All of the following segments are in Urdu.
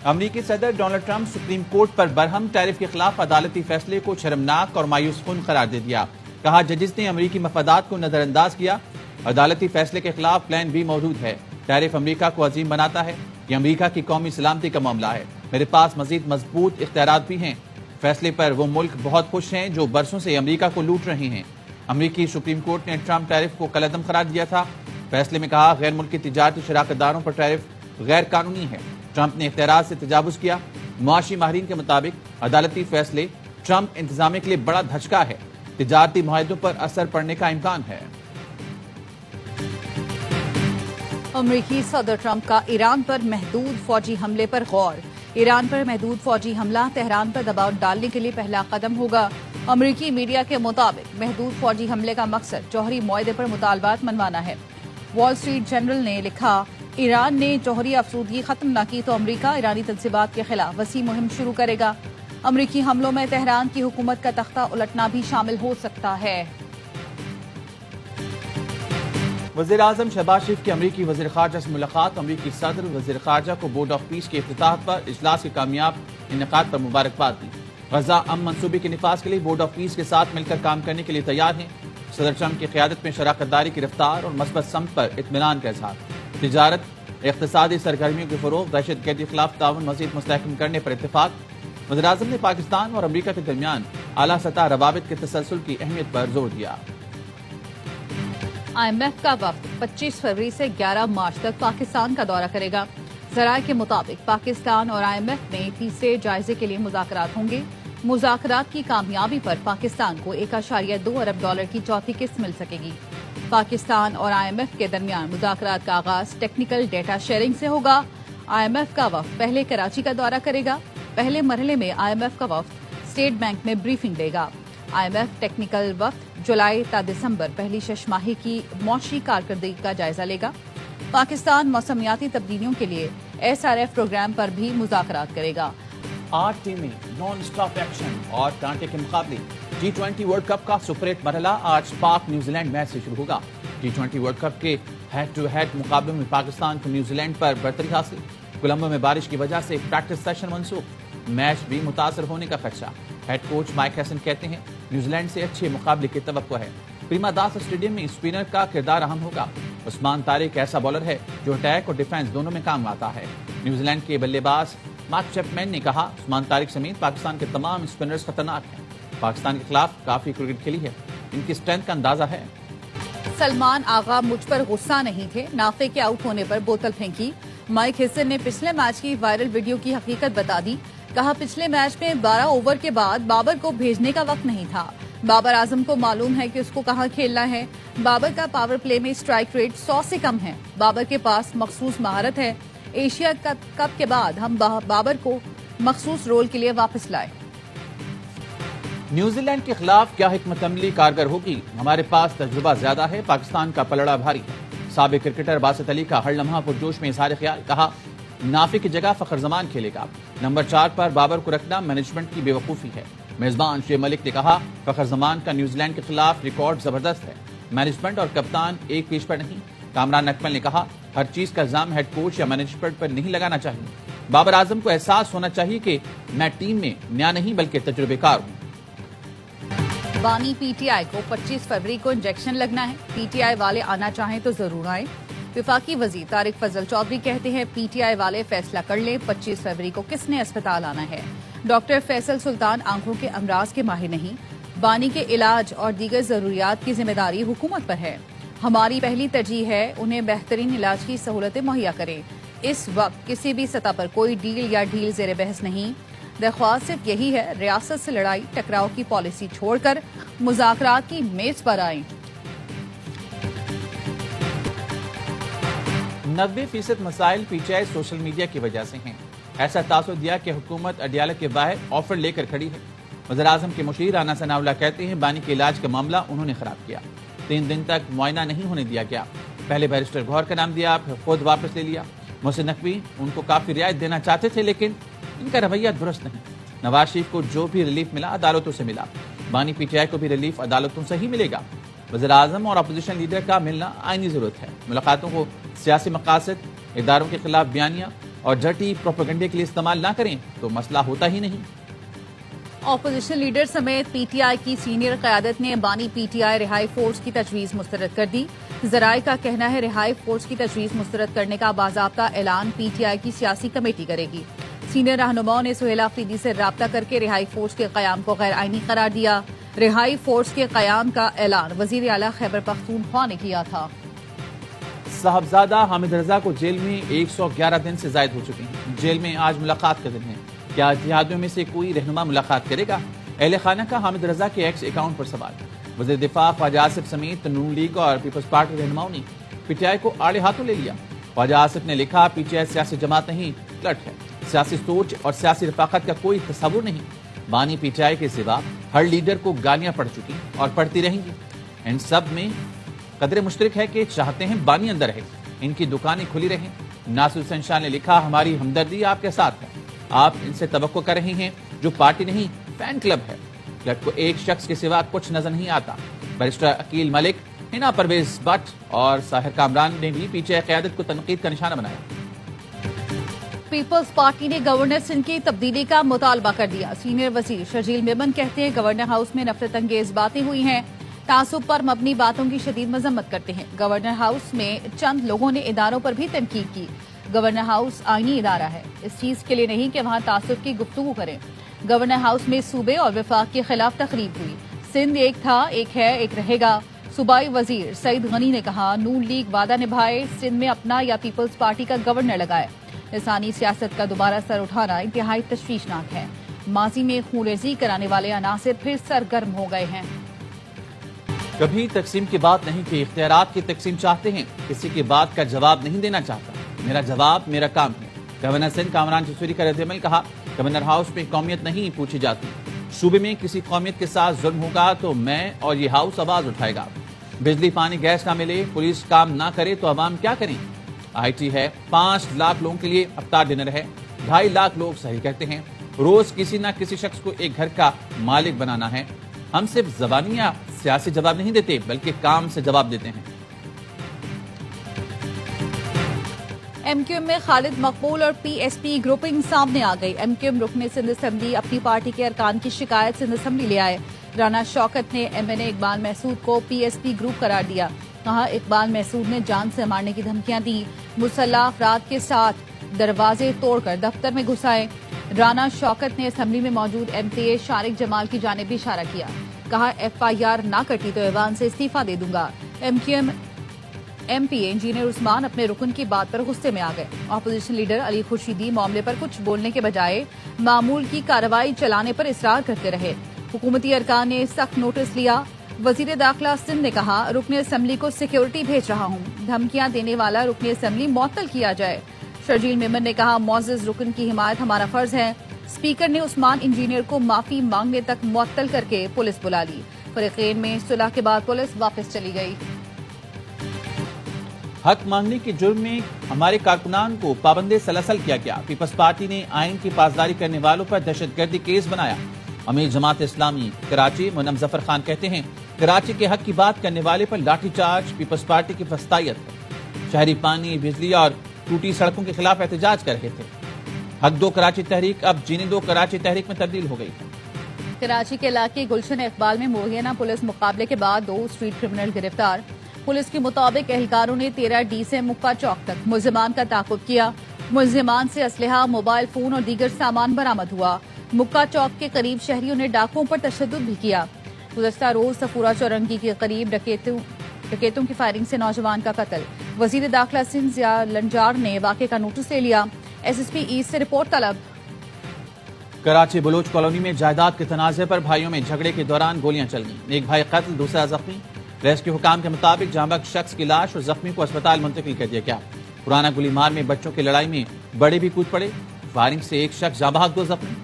امریکی صدر ڈونلڈ ٹرمپ سپریم کورٹ پر برہم ٹیرف کے خلاف عدالتی فیصلے کو شرمناک اور مایوس کن قرار دے دیا. کہا ججز نے امریکی مفادات کو نظر انداز کیا. عدالتی فیصلے کے خلاف پلان بھی موجود ہے. ٹیرف امریکہ کو عظیم بناتا ہے. یہ امریکہ کی قومی سلامتی کا معاملہ ہے. میرے پاس مزید مضبوط اختیارات بھی ہیں. فیصلے پر وہ ملک بہت خوش ہیں جو برسوں سے امریکہ کو لوٹ رہے ہیں. امریکی سپریم کورٹ نے ٹرمپ ٹیرف کو کالعدم قرار دیا تھا. فیصلے میں کہا غیر ملکی تجارتی شراکت داروں پر ٹیرف غیر قانونی ہے. ٹرمپ نے اختیارات سے تجاوز کیا. معاشی ماہرین کے مطابق عدالتی فیصلے ٹرمپ انتظامیہ کے لیے بڑا دھچکا ہے. تجارتی معاہدوں پر اثر پڑنے کا امکان ہے. امریکی صدر ٹرمپ کا ایران پر محدود فوجی حملے پر غور. ایران پر محدود فوجی حملہ تہران پر دباؤ ڈالنے کے لیے پہلا قدم ہوگا. امریکی میڈیا کے مطابق محدود فوجی حملے کا مقصد جوہری معاہدے پر مطالبات منوانا ہے. وال اسٹریٹ جرنل نے لکھا ایران نے جوہری افسودگی ختم نہ کی تو امریکہ ایرانی تنصیبات کے خلاف وسیع مہم شروع کرے گا. امریکی حملوں میں تہران کی حکومت کا تختہ الٹنا بھی شامل ہو سکتا ہے. وزیر اعظم شہباز شریف کی امریکی وزیر خارجہ سے ملاقات. امریکی صدر وزیر خارجہ کو بورڈ آف پیس کے افتتاح پر اجلاس کے کامیاب انعقاد پر مبارکباد دی. غزہ امن منصوبے کے نفاذ کے لیے بورڈ آف پیس کے ساتھ مل کر کام کرنے کے لیے تیار ہیں. صدر ٹرمپ کی قیادت میں شراکت داری کی رفتار اور مثبت سمت پر اطمینان کا اظہار. تجارت، اقتصادی سرگرمیوں کے فروغ، دہشت گردی کے خلاف تعاون مزید مستحکم کرنے پر اتفاق. وزیر اعظم نے پاکستان اور امریکہ کے درمیان اعلیٰ سطح روابط کے تسلسل کی اہمیت پر زور دیا. آئی ایم ایف کا وفد 25 فروری سے 11 مارچ تک پاکستان کا دورہ کرے گا. ذرائع کے مطابق پاکستان اور آئی ایم ایف میں تیسرے جائزے کے لیے مذاکرات ہوں گے. مذاکرات کی کامیابی پر پاکستان کو $1.2 ارب کی چوتھی قسط مل سکے گی. پاکستان اور آئی ایم ایف کے درمیان مذاکرات کا آغاز ٹیکنیکل ڈیٹا شیئرنگ سے ہوگا. آئی ایم ایف کا وفد پہلے کراچی کا دورہ کرے گا. پہلے مرحلے میں آئی ایم ایف کا وفد اسٹیٹ بینک میں بریفنگ دے گا. آئی ایم ایف ٹیکنیکل وفد جولائی تا دسمبر پہلی شش ماہی کی معاشی کارکردگی کا جائزہ لے گا. پاکستان موسمیاتی تبدیلیوں کے لیے SRF پروگرام پر بھی مذاکرات کرے گا. 8 ٹیمیں نان اسٹاپ ایکشن اور کانٹے کے مقابلے. G20 ورلڈ کپ کا سپر 8 مرحلہ آج پاک نیوزی لینڈ میچ سے شروع ہوگا. G20 ورلڈ کپ کے ہیڈ ٹو ہیڈ مقابلوں میں پاکستان کو نیوزی لینڈ پر برتری حاصل. کولمبو میں بارش کی وجہ سے پریکٹس سیشن منسوخ. میچ بھی متاثر ہونے کا خدشہ. ہیڈ کوچ مائک ہیسن کہتے ہیں نیوزی لینڈ سے اچھے مقابلے کی توقع ہے. پریما داس اسٹیڈیم میں اسپنر کا کردار اہم ہوگا. عثمان طارق ایسا بالر ہے جو اٹیک اور ڈیفنس دونوں میں کام آتا ہے. نیوزی لینڈ کے بلے باز مارک چیپمین نے کہا عثمان طارق سمیت پاکستان کے تمام اسپنرز خطرناک ہیں. پاکستان کے خلاف کافی کرکٹ کھیلی ہے. ان کی اسٹرینتھ کا اندازہ ہے. سلمان آغا مجھ پر غصہ نہیں تھے، نافے کے آؤٹ ہونے پر بوتل پھینکی. مائک ہیسن نے پچھلے میچ کی وائرل ویڈیو کی حقیقت بتا دی. کہا پچھلے میچ میں 12 اوور کے بعد بابر کو بھیجنے کا وقت نہیں تھا. بابر اعظم کو معلوم ہے کہ اس کو کہاں کھیلنا ہے. بابر کا پاور پلے میں اسٹرائک ریٹ 100 سے کم ہے. بابر کے پاس مخصوص مہارت ہے. ایشیا کپ کے بعد ہم بابر کو مخصوص رول کے لیے واپس لائے. نیوزی لینڈ کے خلاف کیا حکمت عملی کارگر ہوگی؟ ہمارے پاس تجربہ زیادہ ہے. پاکستان کا پلڑا بھاری ہے. سابق کرکٹر باسط علی کا ہر لمحہ پرجوش میں اظہار خیال. کہا نافی کی جگہ فخر زمان کھیلے گا. نمبر 4 پر بابر کو رکھنا مینجمنٹ کی بے وقوفی ہے. میزبان شعیب ملک نے کہا فخر زمان کا نیوزی لینڈ کے خلاف ریکارڈ زبردست ہے. مینجمنٹ اور کپتان ایک پیچ پر نہیں. کامران اکمل نے کہا ہر چیز کا الزام ہیڈ کوچ یا مینجمنٹ پر نہیں لگانا چاہیے. بابر اعظم کو احساس ہونا چاہیے کہ میں ٹیم میں نیا نہیں بلکہ تجربے کار ہوں. بانی پی ٹی آئی کو 25 فروری کو انجیکشن لگنا ہے. پی ٹی آئی والے آنا چاہیں تو ضرور آئیں. وفاقی وزیر طارق فضل چودھری کہتے ہیں پی ٹی آئی والے فیصلہ کر لیں 25 فروری کو کس نے اسپتال آنا ہے. ڈاکٹر فیصل سلطان آنکھوں کے امراض کے ماہر نہیں. بانی کے علاج اور دیگر ضروریات کی ذمہ داری حکومت پر ہے. ہماری پہلی ترجیح ہے انہیں بہترین علاج کی سہولتیں مہیا کریں. اس وقت کسی بھی سطح پر کوئی ڈیل یا ڈیل زیر بحث نہیں. درخواست صرف یہی ہے ریاست سے لڑائی ٹکراؤ کی پالیسی چھوڑ کر مذاکرات کی میز پر آئیں. 90% مسائل P T I social media کی وجہ سے ہیں. ایسا تاثر دیا کہ حکومت اڈیالہ کے باہر آفر لے کر کھڑی ہے. وزیر اعظم کے مشیر رانا ثناء اللہ کہتے ہیں بانی کے علاج کا معاملہ انہوں نے خراب کیا. 3 دن تک معائنہ نہیں ہونے دیا گیا. پہلے بیرسٹر گوہر کا نام دیا پھر خود واپس لے لیا. محسن نقوی ان کو کافی رعایت دینا چاہتے تھے لیکن ان کا رویہ درست نہیں. نواز شریف کو جو بھی ریلیف ملا عدالتوں سے ملا. بانی پی ٹی آئی کو بھی ریلیف عدالتوں سے ہی ملے گا. وزیر اعظم اور اپوزیشن لیڈر کا ملنا آئینی ضرورت ہے. ملاقاتوں کو سیاسی مقاصد، اداروں کے خلاف بیانیاں اور جھٹی پروپیگنڈے کے لیے استعمال نہ کریں تو مسئلہ ہوتا ہی نہیں۔ اپوزیشن لیڈر سمیت پی ٹی آئی کی سینئر قیادت نے بانی پی ٹی آئی رہائی فورس کی تجویز مسترد کر دی۔ ذرائع کا کہنا ہے رہائی فورس کی تجویز مسترد کرنے کا باضابطہ اعلان پی ٹی آئی کی سیاسی کمیٹی کرے گی۔ سینئر رہنماؤں نے سہیل آفریدی سے رابطہ کر کے رہائی فورس کے قیام کو غیر آئینی قرار دیا۔ رہائی فورس کے قیام کا اعلان وزیر اعلیٰ خیبر پختونخوا نے کیا تھا۔ صاحبزادہ حامد رضا کو جیل میں 111 دن سے زائد ہو چکے ہیں۔ جیل میں آج ملاقات کا دن ہے۔ کیا اتحادیوں میں سے کوئی رہنما ملاقات کرے گا؟ اہل خانہ کا حامد رضا کے ایکس اکاؤنٹ پر سوال۔ وزیر دفاع خواجہ آصف سمیت نون لیگ اور پیپلز پارٹی رہنماؤں نے پی ٹی آئی کو آڑے ہاتھوں لے لیا۔ خواجہ آصف نے لکھا، پی ٹی آئی سیاسی جماعت نہیں، کلٹ ہے۔ سیاسی سوچ اور سیاسی رفاقت کا کوئی تصور نہیں۔ بانی پی ٹی آئی کے سوا ہر لیڈر کو گالیاں پڑ چکی اور پڑتی رہیں گی۔ ان سب میں قدر مشترک ہے کہ چاہتے ہیں بانی اندر رہے، ان کی دکانیں کھلی رہیں۔ ناصر حسین شاہ نے لکھا، ہماری ہمدردی آپ کے ساتھ ہے۔ آپ ان سے توقع کر رہے ہیں جو پارٹی نہیں فین کلب ہے۔ کلب کو ایک شخص کے سوا کچھ نظر نہیں آتا۔ بیرسٹر عقیل ملک، ہنا پرویز بٹ اور ساحر کامران نے بھی پی ٹی آئی قیادت کو تنقید کا نشانہ بنایا۔ پیپلز پارٹی نے گورنر سندھ کی تبدیلی کا مطالبہ کر دیا۔ سینئر وزیر شرجیل میمن کہتے ہیں گورنر ہاؤس میں نفرت انگیز باتیں ہوئی ہیں، تعصب پر مبنی باتوں کی شدید مذمت کرتے ہیں۔ گورنر ہاؤس میں چند لوگوں نے اداروں پر بھی تنقید کی۔ گورنر ہاؤس آئینی ادارہ ہے، اس چیز کے لیے نہیں کہ وہاں تعصب کی گفتگو کریں۔ گورنر ہاؤس میں صوبے اور وفاق کے خلاف تقریب ہوئی۔ سندھ ایک تھا، ایک ہے، ایک رہے گا۔ صوبائی وزیر سعید غنی نے کہا، نون لیگ وعدہ نبھائے، سندھ میں اپنا یا پیپلز پارٹی کا گورنر لگائے۔ لسانی سیاست کا دوبارہ سر اٹھانا انتہائی تشویشناک ہے۔ ماضی میں خون ریزی کرانے والے عناصر پھر سرگرم ہو گئے ہیں۔ کبھی تقسیم کی بات نہیں کہ اختیارات کی تقسیم چاہتے ہیں، کسی کی بات کا جواب نہیں دینا چاہتا۔ میرا جواب میرا کام ہے۔ گورنر سندھ کامران چسوری کا رد عمل، کہا گورنر ہاؤس میں قومیت نہیں پوچھی جاتی۔ صوبے میں کسی قومیت کے ساتھ ظلم ہوگا تو میں اور یہ ہاؤس آواز اٹھائے گا۔ بجلی پانی گیس نہ ملے، پولیس کام نہ کرے تو عوام کیا کریں؟ آئی ٹی ہے، 5 لاکھ لوگوں کے لیے افطار ڈنر ہے، 2.5 لاکھ لوگ صحیح کہتے ہیں۔ روز کسی نہ کسی شخص کو ایک گھر کا مالک بنانا ہے۔ ہم صرف زبانی یا سیاسی جواب نہیں دیتے بلکہ کام سے جواب دیتے ہیں۔ ایم کیو ایم میں خالد مقبول اور پی ایس پی گروپنگ سامنے آ گئی۔ ایم کیو ایم رکن سندھ اسمبلی اپنی پارٹی کے ارکان کی شکایت سندھ اسمبلی لے آئے۔ رانا شوکت نے ایم این اے اقبال محسود کو پی ایس پی گروپ قرار دیا۔ کہا اقبال محسود نے جان سے مارنے کی دھمکیاں دی، مسلح افراد کے ساتھ دروازے توڑ کر دفتر میں گھس آئے۔ رانا شوکت نے اسمبلی میں موجود ایم پی اے شارق جمال کی جانب بھی اشارہ کیا۔ کہا ایف آئی آر نہ کٹی تو ایوان سے استعفیٰ دے دوں گا۔ M Q M M P A engineer Usman اپنے رکن کی بات پر غصے میں آ گئے۔ اپوزیشن لیڈر علی خورشیدی معاملے پر کچھ بولنے کے بجائے معمول کی کارروائی چلانے پر اصرار کرتے رہے۔ حکومتی ارکان نے سخت نوٹس لیا۔ وزیر داخلہ سندھ نے کہا رکن اسمبلی کو سیکیورٹی بھیج رہا ہوں، دھمکیاں دینے والا رکن اسمبلی معطل کیا جائے۔ شرجیل میمن نے کہا معزز رکن کی حمایت ہمارا فرض ہے۔ اسپیکر نے عثمان انجینئر کو معافی مانگنے تک معطل کر کے پولیس بلا لی۔ فریقین میں صلح کے بعد پولیس واپس چلی گئی۔ حق مانگنے کے جرم میں ہمارے کارکنان کو پابند سلاسل کیا گیا۔ پیپلز پارٹی نے آئین کی پاسداری کرنے والوں پر دہشت گردی کیس بنایا۔ امیر جماعت اسلامی کراچی منم ظفر خان کہتے ہیں کراچی کے حق کی بات کرنے والے پر لاٹھی چارج پیپلز پارٹی کی فسطائیت ہے۔ شہری پانی، بجلی اور ٹوٹی سڑکوں کے خلاف احتجاج کر رہے تھے۔ حق دو کراچی تحریک اب جینے دو کراچی تحریک میں تبدیل ہو گئی ہے۔ کراچی کے علاقے گلشن اقبال میں مبینہ پولیس مقابلے کے بعد 2 اسٹریٹ کرمنل گرفتار۔ پولیس کے مطابق اہلکاروں نے 13 ڈی سے مکہ چوک تک ملزمان کا تعاقب کیا۔ ملزمان سے اسلحہ، موبائل فون اور دیگر سامان برآمد ہوا۔ مکہ چوک کے قریب شہریوں نے ڈاکوؤں پر تشدد بھی کیا۔ گزشتہ روز سفورہ چورنگی کے قریب ڈکیتوں کی فائرنگ سے نوجوان کا قتل۔ وزیر داخلہ سندھ ضیاء لنجار نے واقعے کا نوٹس لے لیا۔ ایس ایس پی ایسٹ سے رپورٹ طلب۔ کراچی بلوچ کالونی میں جائیداد کے تنازع پر بھائیوں میں جھگڑے کے دوران گولیاں چل گئیں۔ ایک بھائی قتل، دوسرا زخمی۔ ریسکیو حکام کے مطابق جاں بحق شخص کی لاش اور زخمی کو اسپتال منتقل کر دیا گیا۔ پرانا گلی مار میں بچوں کی لڑائی میں بڑے بھی کود پڑے۔ فائرنگ سے ایک شخص جاں بحق، 2 زخمی۔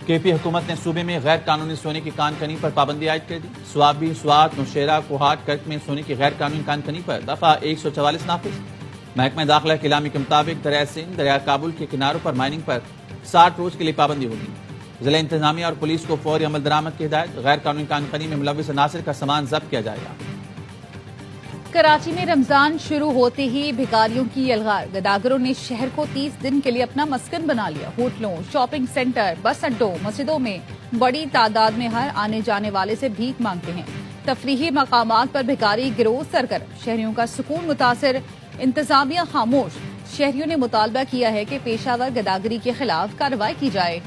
کے پی حکومت نے صوبے میں غیر قانونی سونے کی کان کنی پر پابندی عائد کر دی۔ سوابی، سوات، نوشیرہ، کوہاٹ، کرک میں سونے کی غیر قانونی کان کنی پر دفعہ 144 نافذ۔ محکمہ داخلہ کی اعلامی کے مطابق دریائے سندھ، دریا کابل کے کناروں پر مائننگ پر 60 روز کے لیے پابندی ہوگی۔ ضلع انتظامیہ اور پولیس کو فوری عمل درآمد کی ہدایت۔ غیر قانونی کان کنی میں ملوث عناصر کا سامان ضبط کیا جائے گا۔ کراچی میں رمضان شروع ہوتے ہی بھکاریوں کی یلغار، گداگروں نے شہر کو 30 دن کے لیے اپنا مسکن بنا لیا۔ ہوٹلوں، شاپنگ سینٹر، بس اڈوں، مسجدوں میں بڑی تعداد میں ہر آنے جانے والے سے بھیک مانگتے ہیں۔ تفریحی مقامات پر بھکاری گروہ سرگرم، شہریوں کا سکون متاثر، انتظامیہ خاموش۔ شہریوں نے مطالبہ کیا ہے کہ پیشہ ور گداگری کے خلاف کارروائی کی جائے۔